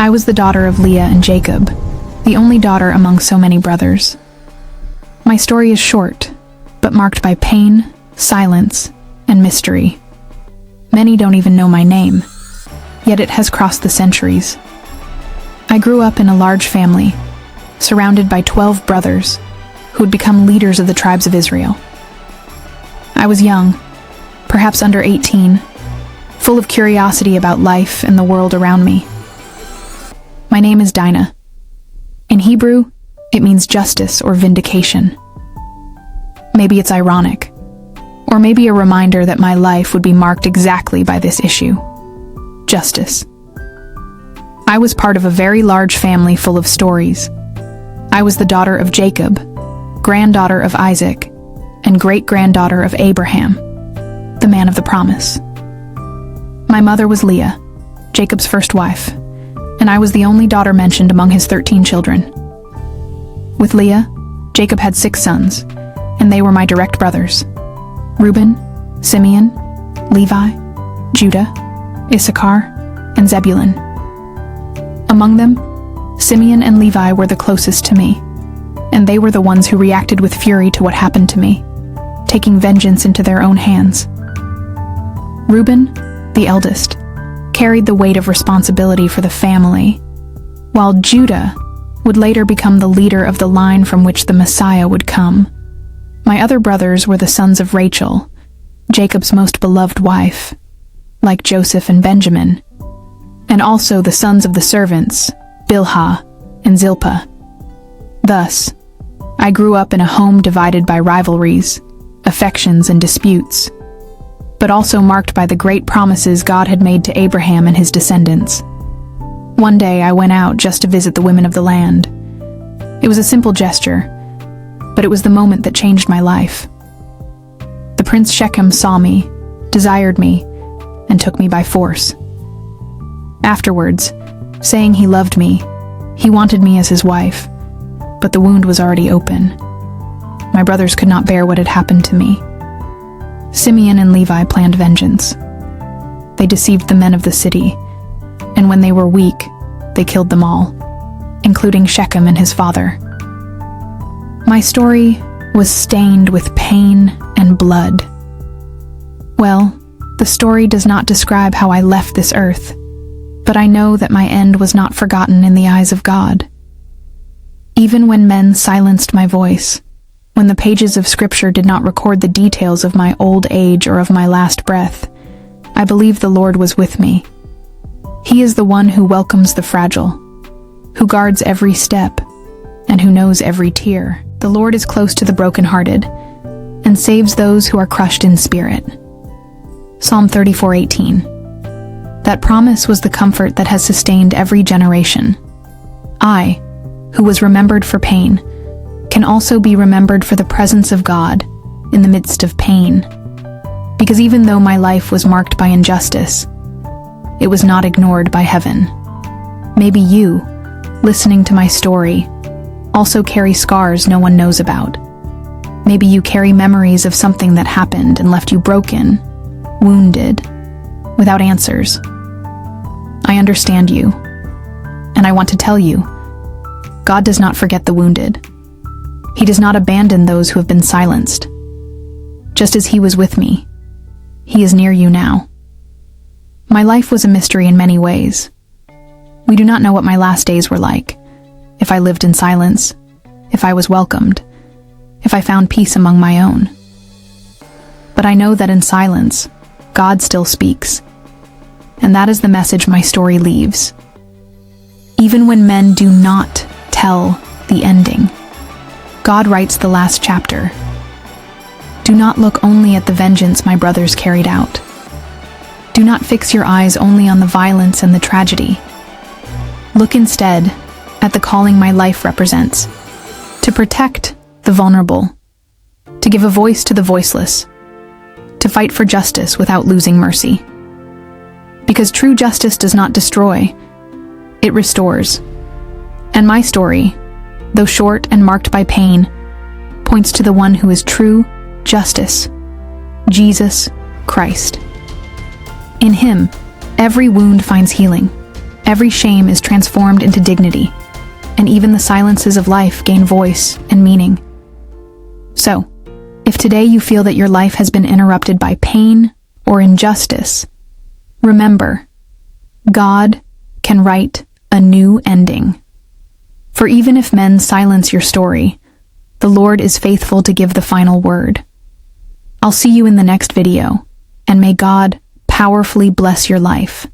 I was the daughter of Leah and Jacob, the only daughter among so many brothers. My story is short, but marked by pain, silence, and mystery. Many don't even know my name, yet it has crossed the centuries. I grew up in a large family, surrounded by 12 brothers, who would become leaders of the tribes of Israel. I was young, perhaps under 18, full of curiosity about life and the world around me. My name is Dinah. In Hebrew, it means justice or vindication. Maybe it's ironic, or maybe a reminder that my life would be marked exactly by this issue: justice. I was part of a very large family full of stories. I was the daughter of Jacob, granddaughter of Isaac, and great-granddaughter of Abraham, the man of the promise. My mother was Leah, Jacob's first wife, and I was the only daughter mentioned among his 13 children. With Leah, Jacob had 6 sons, and they were my direct brothers: Reuben, Simeon, Levi, Judah, Issachar, and Zebulun. Among them, Simeon and Levi were the closest to me, and they were the ones who reacted with fury to what happened to me, taking vengeance into their own hands. Reuben, the eldest, carried the weight of responsibility for the family, while Judah would later become the leader of the line from which the Messiah would come. My other brothers were the sons of Rachel, Jacob's most beloved wife, like Joseph and Benjamin, and also the sons of the servants, Bilhah and Zilpah. Thus, I grew up in a home divided by rivalries, affections, and disputes, but also marked by the great promises God had made to Abraham and his descendants. One day I went out just to visit the women of the land. It was a simple gesture, but it was the moment that changed my life. The Prince Shechem saw me, desired me, and took me by force. Afterwards, saying he loved me, he wanted me as his wife, but the wound was already open. My brothers could not bear what had happened to me. Simeon and Levi planned vengeance. They deceived the men of the city, and when they were weak, they killed them all, including Shechem and his father. My story was stained with pain and blood. Well, the story does not describe how I left this earth, but I know that my end was not forgotten in the eyes of God. Even when men silenced my voice, when the pages of Scripture did not record the details of my old age or of my last breath, I believe the Lord was with me. He is the one who welcomes the fragile, who guards every step, and who knows every tear. The Lord is close to the brokenhearted, and saves those who are crushed in spirit. Psalm 34:18. That promise was the comfort that has sustained every generation. I, who was remembered for pain, can also be remembered for the presence of God in the midst of pain. Because even though my life was marked by injustice, it was not ignored by heaven. Maybe you, listening to my story, also carry scars no one knows about. Maybe you carry memories of something that happened and left you broken, wounded, without answers. I understand you, and I want to tell you, God does not forget the wounded. He does not abandon those who have been silenced. Just as He was with me, He is near you now. My life was a mystery in many ways. We do not know what my last days were like, if I lived in silence, if I was welcomed, if I found peace among my own. But I know that in silence, God still speaks, and that is the message my story leaves. Even when men do not tell the ending, God writes the last chapter. Do not look only at the vengeance my brothers carried out. Do not fix your eyes only on the violence and the tragedy. Look instead at the calling my life represents, to protect the vulnerable, to give a voice to the voiceless, to fight for justice without losing mercy. Because true justice does not destroy, it restores. And my story, though short and marked by pain, points to the one who is true justice, Jesus Christ. In Him, every wound finds healing, Every shame is transformed into dignity, and even the silences of life gain voice and meaning. So, if today you feel that your life has been interrupted by pain or injustice, remember, God can write a new ending. For even if men silence your story, the Lord is faithful to give the final word. I'll see you in the next video, and may God powerfully bless your life.